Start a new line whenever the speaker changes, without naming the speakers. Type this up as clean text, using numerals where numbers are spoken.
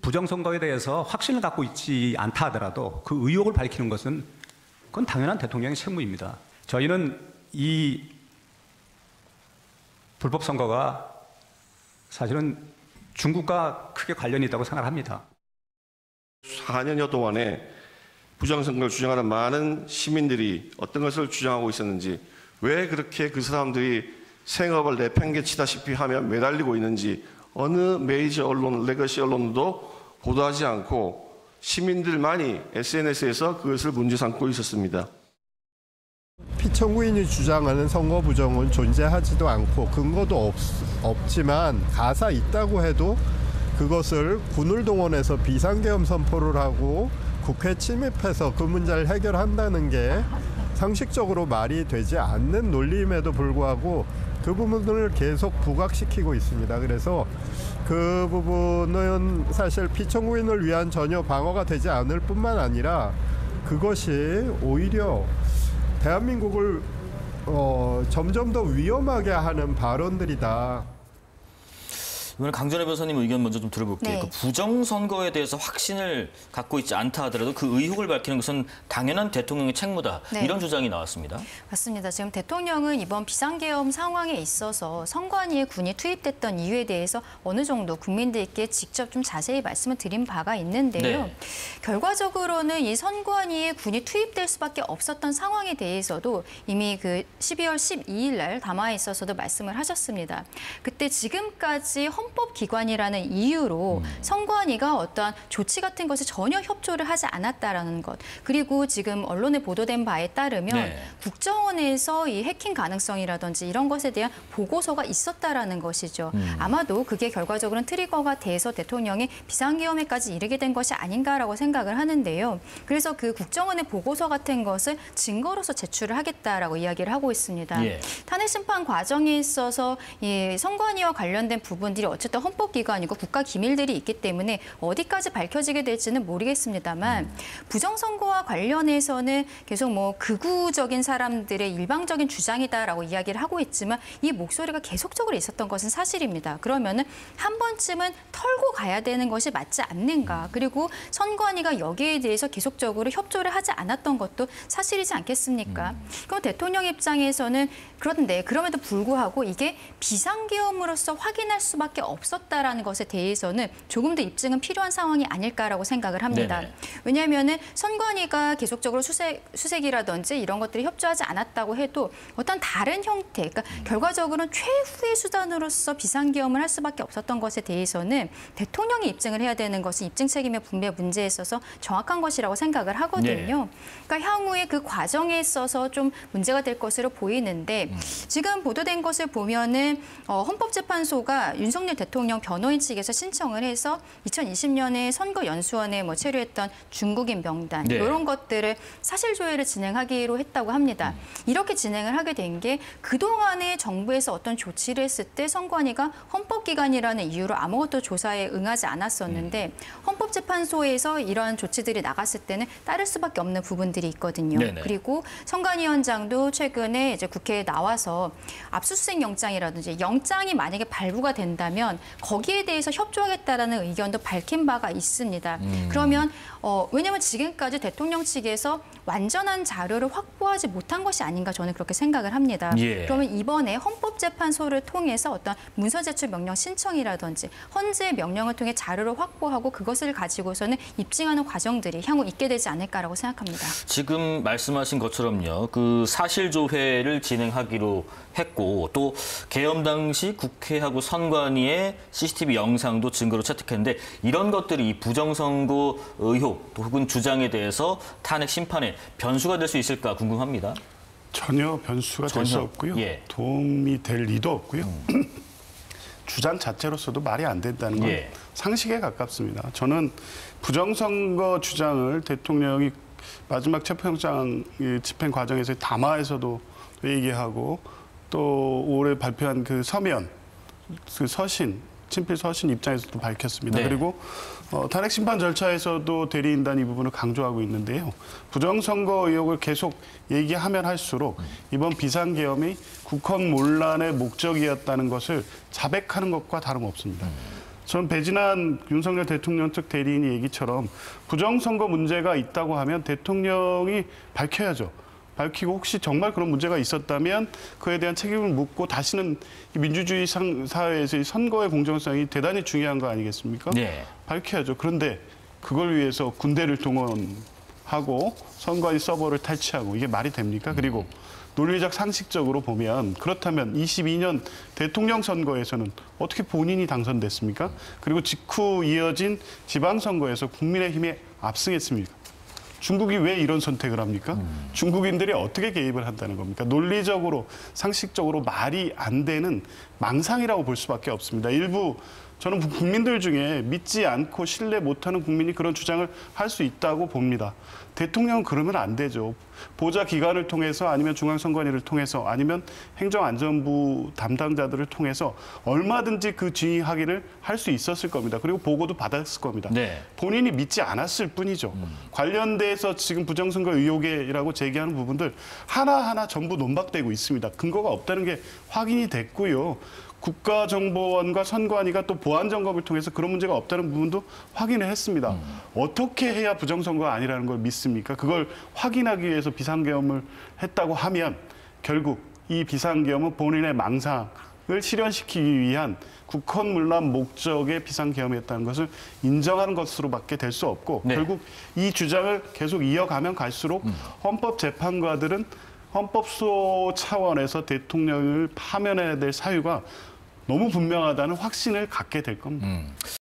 부정선거에 대해서 확신을 갖고 있지 않다 하더라도 그 의혹을 밝히는 것은 그건 당연한 대통령의 책무입니다. 저희는 이 불법 선거가 사실은 중국과 크게 관련이 있다고 생각합니다.
4년여 동안에 부정선거를 주장하는 많은 시민들이 어떤 것을 주장하고 있었는지, 왜 그렇게 그 사람들이 생업을 내팽개치다시피 하며 매달리고 있는지 어느 메이저 언론, 레거시 언론도 보도하지 않고 시민들만이 SNS에서 그것을 문제 삼고 있었습니다.
피청구인이 주장하는 선거 부정은 존재하지도 않고 근거도 없지만 가사 있다고 해도 그것을 군을 동원해서 비상계엄 선포를 하고 국회 침입해서 그 문제를 해결한다는 게 상식적으로 말이 되지 않는 논리임에도 불구하고 그 부분을 계속 부각시키고 있습니다. 그래서 그 부분은 사실 피청구인을 위한 전혀 방어가 되지 않을 뿐만 아니라 그것이 오히려 대한민국을 점점 더 위험하게 하는 발언들이다.
이번에 강전혜 변호사님 의견 먼저 좀 들어볼게요.
네.
그 부정선거에 대해서 확신을 갖고 있지 않다 하더라도 그 의혹을 밝히는 것은 당연한 대통령의 책무다.
네.
이런 주장이 나왔습니다.
맞습니다. 지금 대통령은 이번 비상계엄 상황에 있어서 선관위에 군이 투입됐던 이유에 대해서 어느 정도 국민들께 직접 좀 자세히 말씀을 드린 바가 있는데요.
네.
결과적으로는 이 선관위에 군이 투입될 수밖에 없었던 상황에 대해서도 이미 그 12월 12일 날 담화에 있어서도 말씀을 하셨습니다. 그때 지금까지 헌법기관이라는 이유로 선관위가 어떠한 조치 같은 것에 전혀 협조를 하지 않았다라는 것. 그리고 지금 언론에 보도된 바에 따르면
네.
국정원에서 이 해킹 가능성이라든지 이런 것에 대한 보고서가 있었다라는 것이죠. 아마도 그게 결과적으로는 트리거가 돼서 대통령이 비상계엄에까지 이르게 된 것이 아닌가라고 생각을 하는데요. 그래서 그 국정원의 보고서 같은 것을 증거로서 제출을 하겠다라고 이야기를 하고 있습니다.
예.
탄핵심판 과정에 있어서 이 선관위와 관련된 부분들이 어쨌든 헌법기관이고 국가기밀들이 있기 때문에 어디까지 밝혀지게 될지는 모르겠습니다만 부정선거와 관련해서는 계속 뭐 극우적인 사람들의 일방적인 주장이다라고 이야기를 하고 있지만 이 목소리가 계속적으로 있었던 것은 사실입니다. 그러면은 한 번쯤은 털고 가야 되는 것이 맞지 않는가. 그리고 선관위가 여기에 대해서 계속적으로 협조를 하지 않았던 것도 사실이지 않겠습니까? 그럼 대통령 입장에서는 그런데 그럼에도 불구하고 이게 비상계엄으로서 확인할 수밖에 없었다라는 것에 대해서는 조금 더 입증은 필요한 상황이 아닐까라고 생각을 합니다.
네네.
왜냐하면은 선관위가 계속적으로 수색이라든지 이런 것들이 협조하지 않았다고 해도 어떤 다른 형태, 그러니까 결과적으로는 최후의 수단으로서 비상계엄을 할 수밖에 없었던 것에 대해서는 대통령이 입증을 해야 되는 것은 입증 책임의 분배 문제에 있어서 정확한 것이라고 생각을 하거든요. 그러니까 향후에 그 과정에 있어서 좀 문제가 될 것으로 보이는데 지금 보도된 것을 보면은 헌법재판소가 윤석열 대통령 변호인 측에서 신청을 해서 2020년에 선거연수원에 뭐 체류했던 중국인 명단
네.
이런 것들을 사실조회를 진행하기로 했다고 합니다. 이렇게 진행을 하게 된 게 그동안에 정부에서 어떤 조치를 했을 때 선관위가 헌법기관이라는 이유로 아무것도 조사에 응하지 않았었는데 헌법재판소에서 이러한 조치들이 나갔을 때는 따를 수밖에 없는 부분들이 있거든요.
네네.
그리고 선관위원장도 최근에 이제 국회에 나와서 압수수색 영장이라든지 영장이 만약에 발부가 된다면 거기에 대해서 협조하겠다라는 의견도 밝힌 바가 있습니다. 그러면 왜냐하면 지금까지 대통령 측에서 완전한 자료를 확보하지 못한 것이 아닌가 저는 그렇게 생각을 합니다.
예.
그러면 이번에 헌법재판소를 통해서 어떤 문서 제출 명령 신청이라든지 헌재 명령을 통해 자료를 확보하고 그것을 가지고서는 입증하는 과정들이 향후 있게 되지 않을까라고 생각합니다.
지금 말씀하신 것처럼요. 그 사실조회를 진행하기로 했고 또 계엄 당시 국회하고 선관위의 CCTV 영상도 증거로 채택했는데 이런 것들이 이 부정선거 의혹 또 혹은 주장에 대해서 탄핵 심판에 변수가 될 수 있을까 궁금합니다.
전혀 변수가 될 수 없고요.
예.
도움이 될 리도 없고요. 주장 자체로서도 말이 안 된다는 건
예.
상식에 가깝습니다. 저는 부정선거 주장을 대통령이 마지막 체포영장 집행 과정에서 담화에서도 얘기하고 또 올해 발표한 그 서면, 그 서신, 친필 서신 입장에서도 밝혔습니다.
네.
그리고 탄핵 심판 절차에서도 대리인단 이 부분을 강조하고 있는데요. 부정선거 의혹을 계속 얘기하면 할수록 이번 비상계엄이 국헌 논란의 목적이었다는 것을 자백하는 것과 다름없습니다. 전 배진환 윤석열 대통령 측 대리인이 얘기처럼 부정선거 문제가 있다고 하면 대통령이 밝혀야죠. 밝히고 혹시 정말 그런 문제가 있었다면 그에 대한 책임을 묻고 다시는 이 민주주의 사회에서의 선거의 공정성이 대단히 중요한 거 아니겠습니까?
네.
밝혀야죠. 그런데 그걸 위해서 군대를 동원하고 선관위 서버를 탈취하고 이게 말이 됩니까? 그리고 논리적 상식적으로 보면 그렇다면 22년 대통령 선거에서는 어떻게 본인이 당선됐습니까? 그리고 직후 이어진 지방선거에서 국민의힘에 압승했습니까? 중국이 왜 이런 선택을 합니까? 중국인들이 어떻게 개입을 한다는 겁니까? 논리적으로, 상식적으로 말이 안 되는 망상이라고 볼 수밖에 없습니다. 일부 저는 국민들 중에 믿지 않고 신뢰 못하는 국민이 그런 주장을 할 수 있다고 봅니다. 대통령은 그러면 안 되죠. 보좌 기관을 통해서 아니면 중앙선관위를 통해서 아니면 행정안전부 담당자들을 통해서 얼마든지 그 지휘 확인을 할 수 있었을 겁니다. 그리고 보고도 받았을 겁니다.
네.
본인이 믿지 않았을 뿐이죠. 관련돼서 지금 부정선거 의혹이라고 제기하는 부분들 하나하나 전부 논박되고 있습니다. 근거가 없다는 게 확인이 됐고요. 국가정보원과 선관위가 또 보안점검을 통해서 그런 문제가 없다는 부분도 확인을 했습니다. 어떻게 해야 부정선거가 아니라는 걸 믿습니까? 그걸 확인하기 위해서 비상계엄을 했다고 하면 결국 이 비상계엄은 본인의 망상을 실현시키기 위한 국헌문란 목적의 비상계엄이었다는 것을 인정하는 것으로밖에 될 수 없고
네.
결국 이 주장을 계속 이어가면 갈수록 헌법재판관들은 헌법수호 차원에서 대통령을 파면해야 될 사유가 너무 분명하다는 확신을 갖게 될 겁니다.